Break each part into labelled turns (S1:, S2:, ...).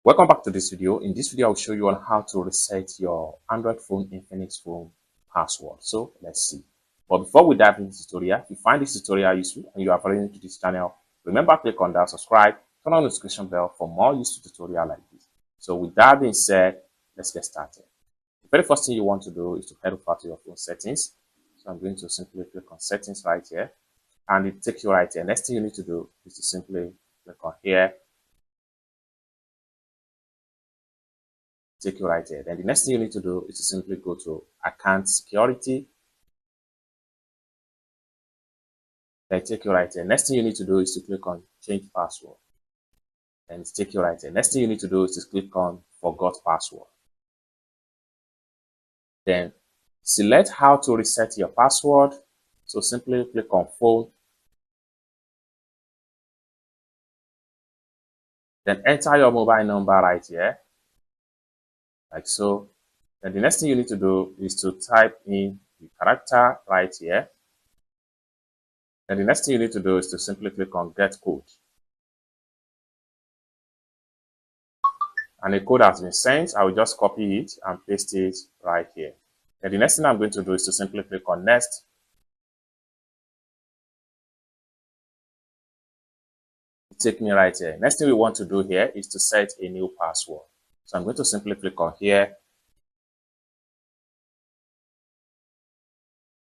S1: Welcome back to this video. In this video, I'll show you on how to reset your Android phone Infinix phone password. So let's see. But before we dive into the tutorial, if you find this tutorial useful and you are new to this channel, remember click on that subscribe, turn on the notification bell for more useful tutorial like this. So with that being said, let's get started. The very first thing you want to do is to head over to your phone settings. So I'm going to simply click on settings right here, and it takes you right here. Next thing you need to do is to simply click on here. Take you right here. Then the next thing you need to do is to simply go to account security. Then take you right here. Next thing you need to do is to click on change password. Then take you right here. Next thing you need to do is to click on forgot password. Then select how to reset your password. So simply click on phone. Then enter your mobile number right here, like so. Then the next thing you need to do is to type in the character right here. And the next thing you need to do is to simply click on get code. And the code has been sent. I will just copy it and paste it right here. And the next thing I'm going to do is to simply click on next. Take me right here. Next thing we want to do here is to set a new password. So I'm going to simply click on here.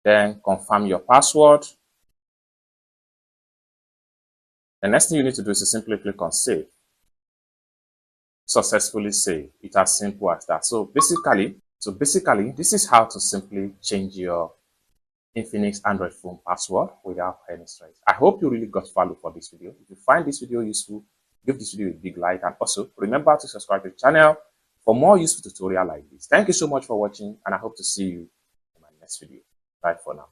S1: Then confirm your password. The next thing you need to do is to simply click on save. Successfully save. It's as simple as that. So basically, this is how to simply change your Infinix Android phone password without any stress. I hope you really got value for this video. If you find this video useful, give this video a big like, and also remember to subscribe to the channel for more useful tutorial like this. Thank you so much for watching, and I hope to see you in my next video. Bye for now.